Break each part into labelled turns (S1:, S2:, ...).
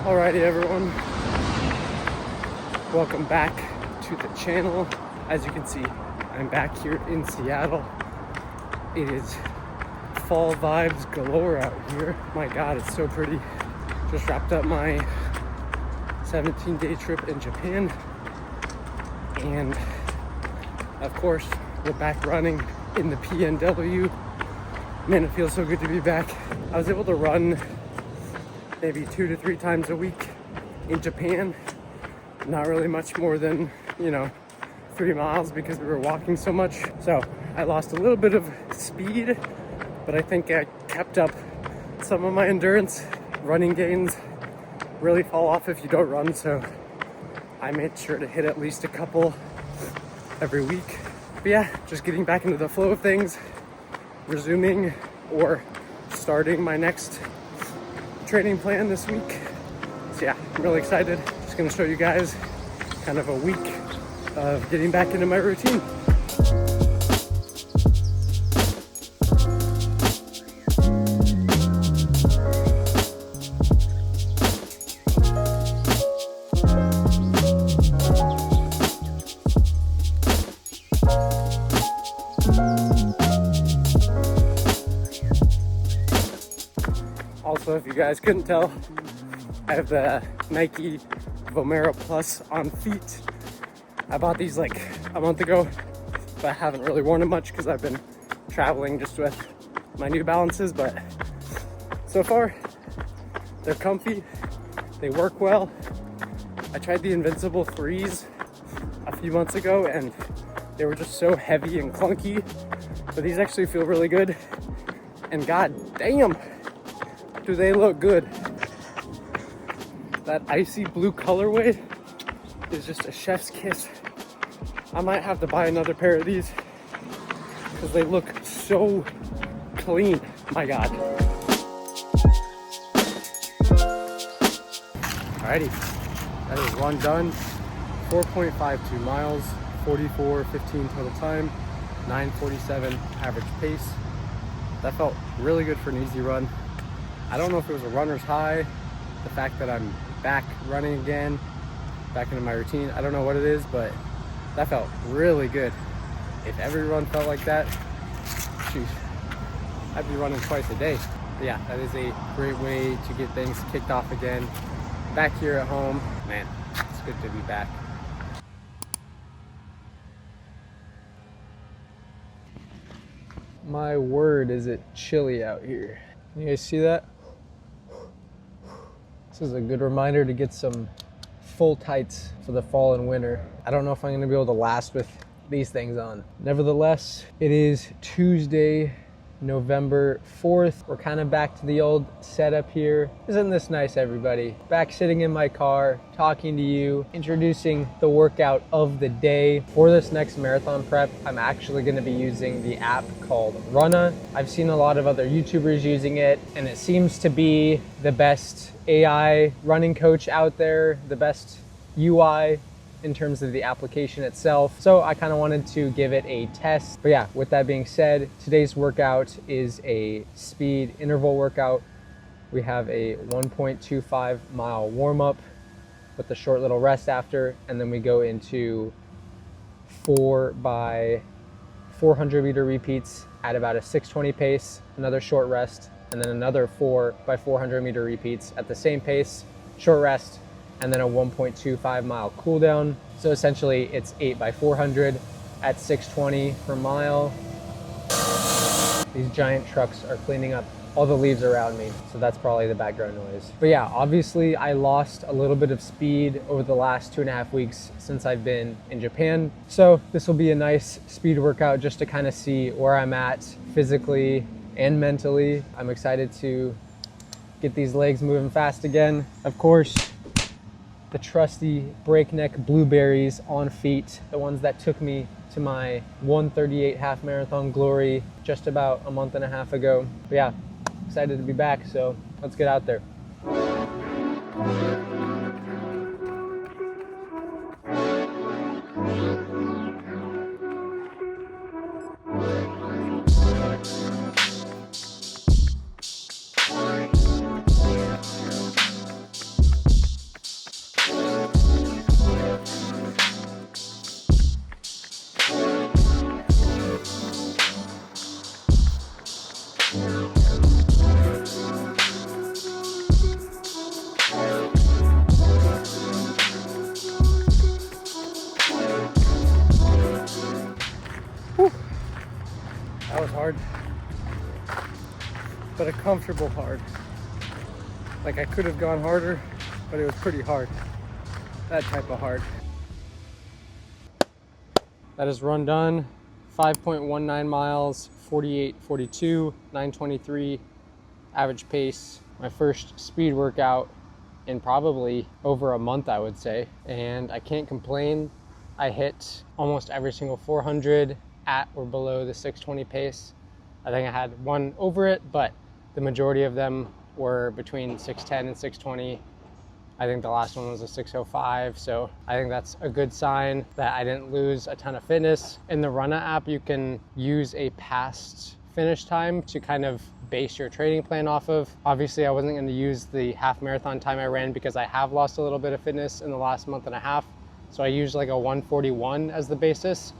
S1: Alrighty everyone, welcome back to the channel. As you can see, I'm back here in Seattle. It is fall vibes galore out here. My god, it's so pretty. Just wrapped up my 17-day trip in Japan, and of course we're back running in the PNW. Man, it feels so good to be back. I was able to run maybe 2 to 3 times a week in Japan. Not really much more than, 3 miles because we were walking so much. So I lost a little bit of speed, but I think I kept up some of my endurance. Running gains really fall off if you don't run, so I made sure to hit at least a couple every week. But yeah, just getting back into the flow of things, resuming or starting my next training plan this week. So yeah, I'm really excited. Just gonna show you guys kind of a week of getting back into my routine. Also, if you guys couldn't tell, I have the Nike Vomero Plus on feet. I bought these like a month ago, but I haven't really worn them much because I've been traveling just with my New Balances, but so far they're comfy, they work well. I tried the Invincible 3s a few months ago and they were just so heavy and clunky, but these actually feel really good, and god damn, do they look good. That icy blue colorway is just a chef's kiss. I might have to buy another pair of these because they look so clean. My god. Alrighty, that is one done. 4.52 miles, 44:15 total time, 9:47 average pace. That felt really good for an easy run. I don't know if it was a runner's high, the fact that I'm back running again, back into my routine. I don't know what it is, but that felt really good. If every run felt like that, shoot, I'd be running twice a day. But yeah, that is a great way to get things kicked off again. Back here at home, man, it's good to be back. My word, is it chilly out here. You guys see that? This is a good reminder to get some full tights for the fall and winter. I don't know if I'm gonna be able to last with these things on. Nevertheless, it is Tuesday, November 4th. We're kind of back to the old setup here. Isn't this nice, everybody? Back sitting in my car, talking to you, introducing the workout of the day. For this next marathon prep, I'm actually gonna be using the app called Runna. I've seen a lot of other YouTubers using it, and it seems to be the best AI running coach out there, the best UI in terms of the application itself. So I kind of wanted to give it a test. But yeah, with that being said, today's workout is a speed interval workout. We have a 1.25 mile warm up with a short little rest after, and then we go into 4 by 400 meter repeats at about a 6:20 pace, another short rest, and then another 4 by 400 meter repeats at the same pace, short rest, and then a 1.25 mile cool down. So essentially it's 8 by 400 at 6:20 per mile. These giant trucks are cleaning up all the leaves around me, so that's probably the background noise. But yeah, obviously I lost a little bit of speed over the last 2.5 weeks since I've been in Japan. So this will be a nice speed workout just to kind of see where I'm at physically and mentally. I'm excited to get these legs moving fast again. Of course, the trusty breakneck blueberries on feet, the ones that took me to my 1:38 half marathon glory just about a month and a half ago. But yeah, excited to be back, so let's get out there. hard, but a comfortable hard. Like I could have gone harder, but it was pretty hard. That type of hard. That is run done. 5.19 miles, 48:42, 9:23 average pace. My first speed workout in probably over a month, I would say. And I can't complain. I hit almost every single 400 at or below the 620 pace. I think I had one over it, but the majority of them were between 610 and 620. I think the last one was a 605, so I think that's a good sign that I didn't lose a ton of fitness. In the Runna app, you can use a past finish time to kind of base your training plan off of. Obviously, I wasn't going to use the half marathon time I ran because I have lost a little bit of fitness in the last month and a half. So I used like a 141 as the basis.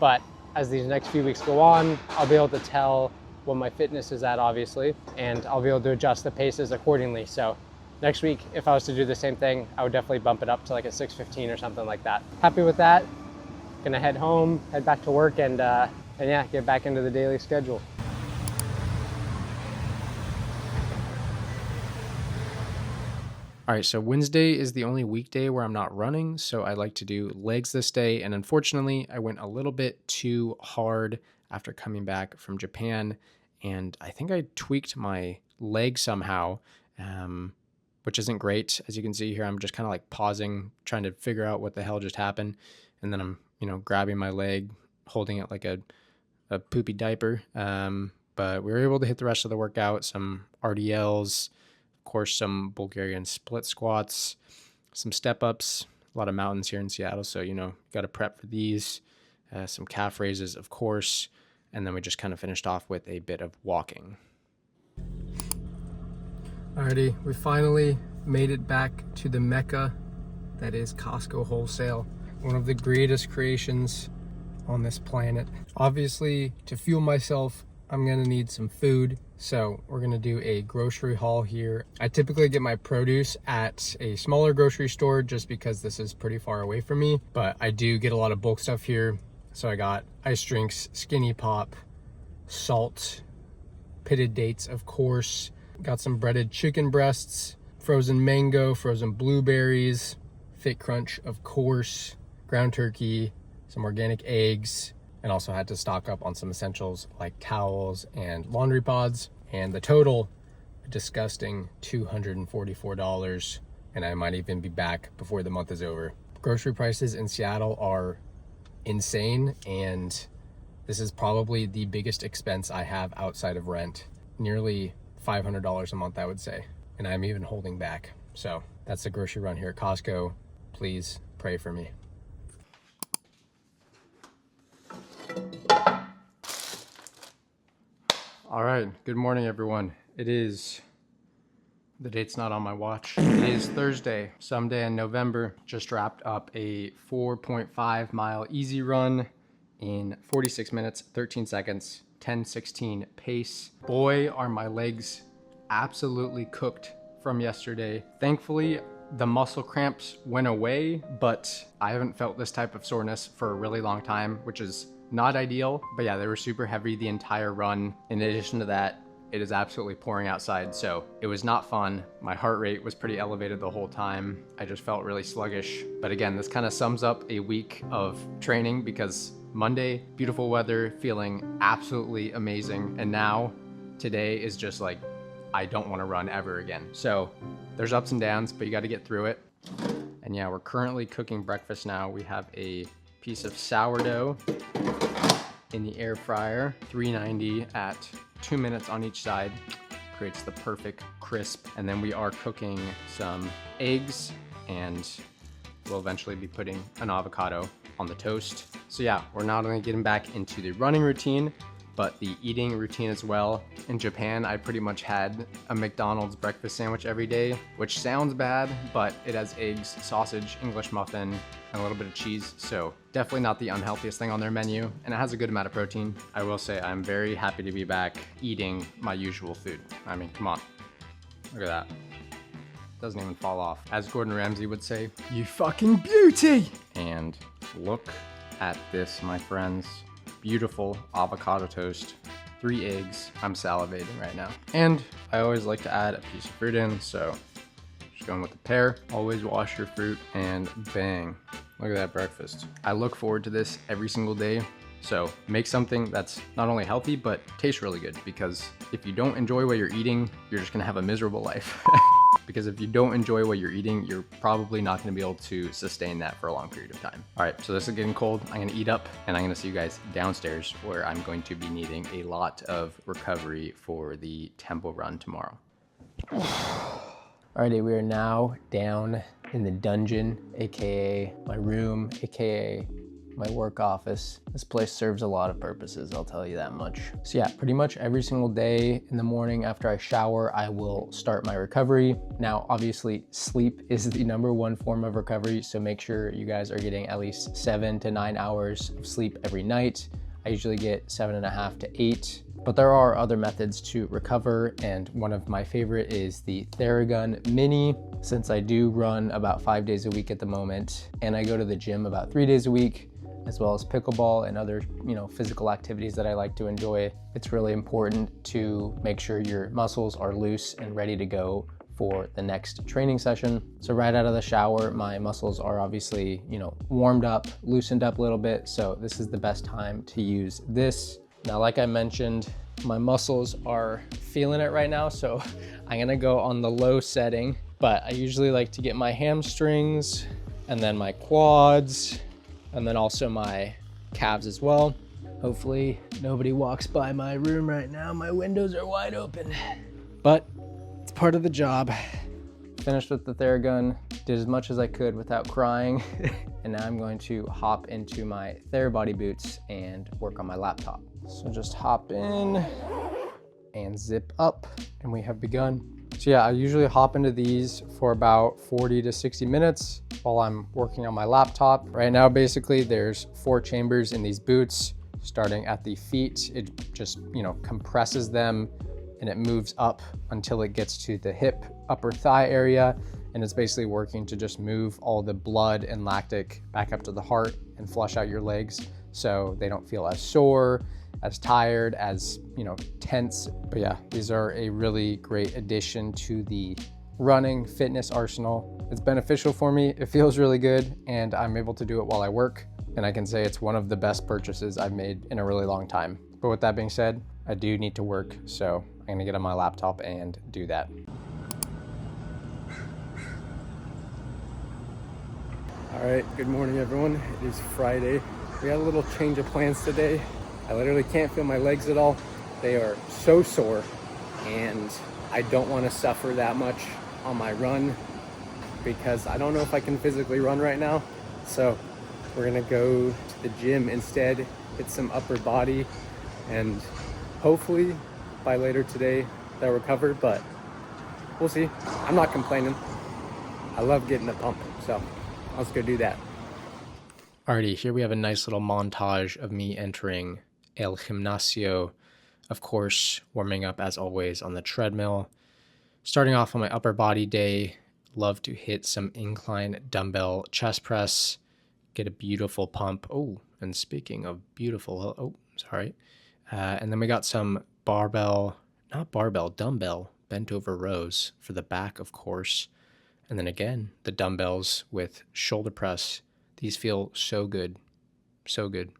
S1: But as these next few weeks go on, I'll be able to tell what my fitness is at, obviously, and I'll be able to adjust the paces accordingly. So next week, if I was to do the same thing, I would definitely bump it up to like a 6:15 or something like that. Happy with that. Gonna head home, head back to work, and yeah, get back into the daily schedule. All right, so Wednesday is the only weekday where I'm not running, so I like to do legs this day, and unfortunately, I went a little bit too hard after coming back from Japan, and I think I tweaked my leg somehow, which isn't great. As you can see here, I'm just kind of like pausing, trying to figure out what the hell just happened, and then I'm, grabbing my leg, holding it like a poopy diaper, but we were able to hit the rest of the workout, some RDLs, of course, some Bulgarian split squats, some step ups, a lot of mountains here in Seattle. So, got to prep for these, some calf raises, of course. And then we just kind of finished off with a bit of walking. Alrighty, we finally made it back to the Mecca that is Costco wholesale. One of the greatest creations on this planet. Obviously, to fuel myself, I'm gonna need some food. So we're gonna do a grocery haul here. I typically get my produce at a smaller grocery store just because this is pretty far away from me, but I do get a lot of bulk stuff here. So I got ice drinks, Skinny Pop, salt, pitted dates, of course. Got some breaded chicken breasts, frozen mango, frozen blueberries, Fit Crunch, of course, ground turkey, some organic eggs, and also had to stock up on some essentials like towels and laundry pods. And the total, a disgusting $244, and I might even be back before the month is over. Grocery prices in Seattle are insane, and this is probably the biggest expense I have outside of rent. Nearly $500 a month, I would say, and I'm even holding back. So that's the grocery run here at Costco. Please pray for me. All right, good morning, everyone. It is, the date's not on my watch. It is Thursday, someday in November. Just wrapped up a 4.5 mile easy run in 46 minutes, 13 seconds, 10:16 pace. Boy, are my legs absolutely cooked from yesterday. Thankfully, the muscle cramps went away, but I haven't felt this type of soreness for a really long time, which is not ideal. But yeah, they were super heavy the entire run. In addition to that, it is absolutely pouring outside, so it was not fun. My heart rate was pretty elevated the whole time. I just felt really sluggish. But again, this kind of sums up a week of training, because Monday, beautiful weather, feeling absolutely amazing. And now today is just like, I don't want to run ever again. So there's ups and downs, but you got to get through it. And yeah, we're currently cooking breakfast now. We have a piece of sourdough in the air fryer, 390 at 2 minutes on each side. Creates the perfect crisp. And then we are cooking some eggs, and we'll eventually be putting an avocado on the toast. So yeah, we're not only getting back into the running routine, but the eating routine as well. In Japan, I pretty much had a McDonald's breakfast sandwich every day, which sounds bad, but it has eggs, sausage, English muffin, and a little bit of cheese. So definitely not the unhealthiest thing on their menu, and it has a good amount of protein. I will say I'm very happy to be back eating my usual food. I mean, come on, look at that. Doesn't even fall off. As Gordon Ramsay would say, "You fucking beauty!" And look at this, my friends. Beautiful avocado toast, 3 eggs. I'm salivating right now. And I always like to add a piece of fruit in, so just going with the pear. Always wash your fruit, and bang. Look at that breakfast. I look forward to this every single day. So make something that's not only healthy, but tastes really good, because if you don't enjoy what you're eating, you're just gonna have a miserable life. Because if you don't enjoy what you're eating, you're probably not gonna be able to sustain that for a long period of time. All right, so this is getting cold. I'm gonna eat up, and I'm gonna see you guys downstairs, where I'm going to be needing a lot of recovery for the tempo run tomorrow. Alrighty, we are now down in the dungeon, AKA my room, AKA my work office. This place serves a lot of purposes, I'll tell you that much. So yeah, pretty much every single day in the morning after I shower, I will start my recovery. Now, obviously, sleep is the #1 form of recovery, so make sure you guys are getting at least 7 to 9 hours of sleep every night. I usually get 7.5 to 8. But there are other methods to recover, and one of my favorite is the Theragun Mini. Since I do run about 5 days a week at the moment, and I go to the gym about 3 days a week, as well as pickleball and other, physical activities that I like to enjoy, it's really important to make sure your muscles are loose and ready to go for the next training session. So right out of the shower, my muscles are obviously, warmed up, loosened up a little bit. So this is the best time to use this. Now, like I mentioned, my muscles are feeling it right now, so I'm gonna go on the low setting, but I usually like to get my hamstrings and then my quads and then also my calves as well. Hopefully nobody walks by my room right now. My windows are wide open, but it's part of the job. Finished with the Theragun, did as much as I could without crying. And now I'm going to hop into my Therabody boots and work on my laptop. So just hop in and zip up, and we have begun. So yeah, I usually hop into these for about 40 to 60 minutes while I'm working on my laptop. Right now, basically, there's 4 chambers in these boots. Starting at the feet, it just, compresses them, and it moves up until it gets to the hip, upper thigh area. And it's basically working to just move all the blood and lactic back up to the heart and flush out your legs so they don't feel as sore, as tired, as, tense. But yeah, these are a really great addition to the running fitness arsenal. It's beneficial for me. It feels really good, and I'm able to do it while I work. And I can say it's one of the best purchases I've made in a really long time. But with that being said, I do need to work, so I'm gonna get on my laptop and do that. All right, good morning everyone. It is Friday. We got a little change of plans today. I literally can't feel my legs at all. They are so sore, and I don't want to suffer that much on my run because I don't know if I can physically run right now. So we're gonna go to the gym instead, hit some upper body, and hopefully by later today they'll recover, but we'll see. I'm not complaining. I love getting the pump, so let's go do that. Alrighty, here we have a nice little montage of me entering El Gimnasio. Of course, warming up as always on the treadmill. Starting off on my upper body day, love to hit some incline dumbbell chest press, get a beautiful pump. Oh, and speaking of beautiful, and then we got some dumbbell bent over rows for the back, of course. And then again, the dumbbells with shoulder press. These feel so good, so good.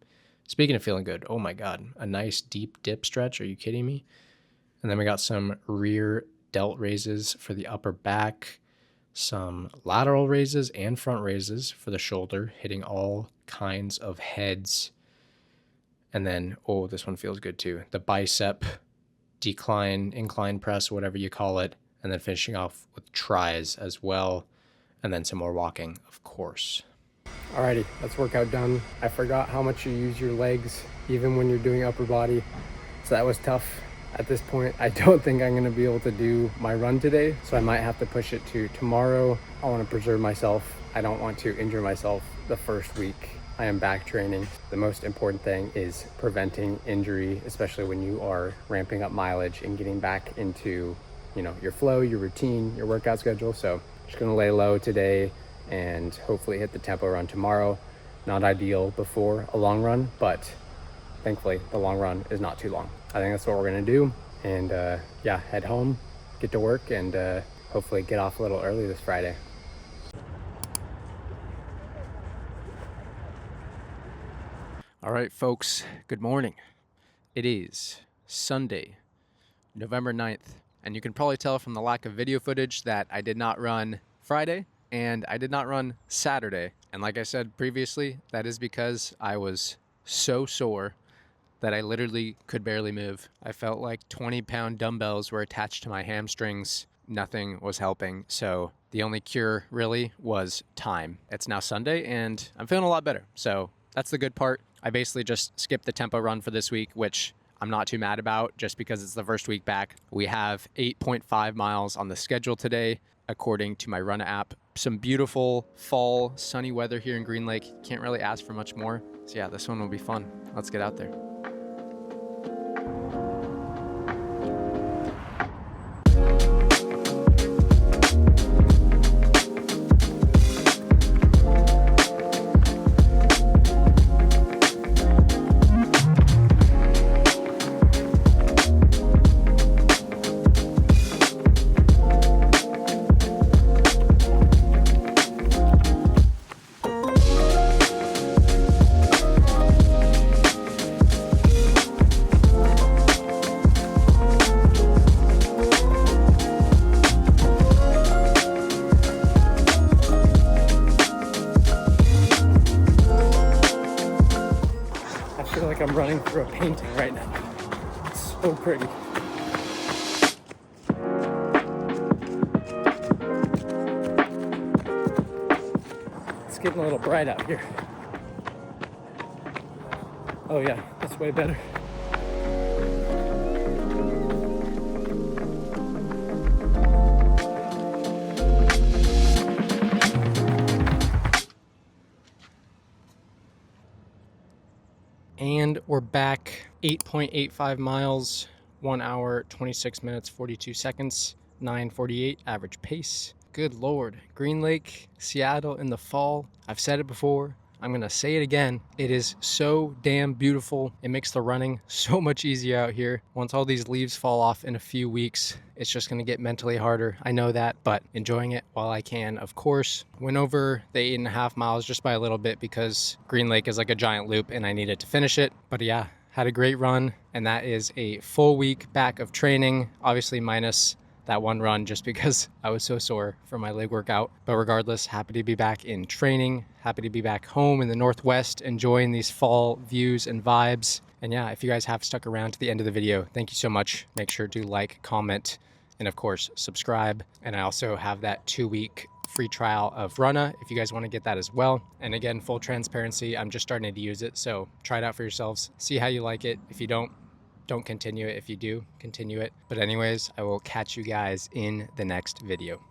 S1: Speaking of feeling good, oh my God, a nice deep dip stretch. Are you kidding me? And then we got some rear delt raises for the upper back, some lateral raises and front raises for the shoulder, hitting all kinds of heads. And then, oh, this one feels good too. The bicep incline press, whatever you call it. And then finishing off with tries as well. And then some more walking, of course. Alrighty, that's workout done. I forgot how much you use your legs, even when you're doing upper body. So that was tough. At this point, I don't think I'm gonna be able to do my run today. So I might have to push it to tomorrow. I wanna preserve myself. I don't want to injure myself the first week I am back training. The most important thing is preventing injury, especially when you are ramping up mileage and getting back into, your flow, your routine, your workout schedule. So just gonna lay low today and hopefully hit the tempo run tomorrow. Not ideal before a long run, but thankfully the long run is not too long. I think that's what we're gonna do. And yeah, head home, get to work, and hopefully get off a little early this Friday. All right, folks, good morning. It is Sunday, November 9th, and you can probably tell from the lack of video footage that I did not run Friday and I did not run Saturday. And like I said previously, that is because I was so sore that I literally could barely move. I felt like 20-pound dumbbells were attached to my hamstrings. Nothing was helping. So the only cure really was time. It's now Sunday and I'm feeling a lot better. So that's the good part. I basically just skipped the tempo run for this week, which I'm not too mad about just because it's the first week back. We have 8.5 miles on the schedule today, according to my run app. Some beautiful fall sunny weather here in Green Lake. Can't really ask for much more. So yeah, this one will be fun. Let's get out there. I feel like I'm running through a painting right now. It's so pretty. It's getting a little bright out here. Oh yeah, that's way better. And we're back. 8.85 miles, 1 hour, 26 minutes, 42 seconds, 9:48 average pace. Good Lord. Green Lake, Seattle in the fall. I've said it before. I'm going to say it again. It is so damn beautiful. It makes the running so much easier out here. Once all these leaves fall off in a few weeks, it's just going to get mentally harder. I know that, but enjoying it while I can, of course. Went over the 8.5 miles just by a little bit because Green Lake is like a giant loop and I needed to finish it. But yeah, had a great run, and that is a full week back of training, obviously minus that one run just because I was so sore from my leg workout. But regardless, happy to be back in training, happy to be back home in the Northwest, enjoying these fall views and vibes. And yeah, if you guys have stuck around to the end of the video, thank you so much. Make sure to like, comment, and of course, subscribe. And I also have that 2-week free trial of Runna if you guys want to get that as well. And again, full transparency, I'm just starting to use it. So try it out for yourselves. See how you like it. If you don't continue it. If you do, continue it. But anyways, I will catch you guys in the next video.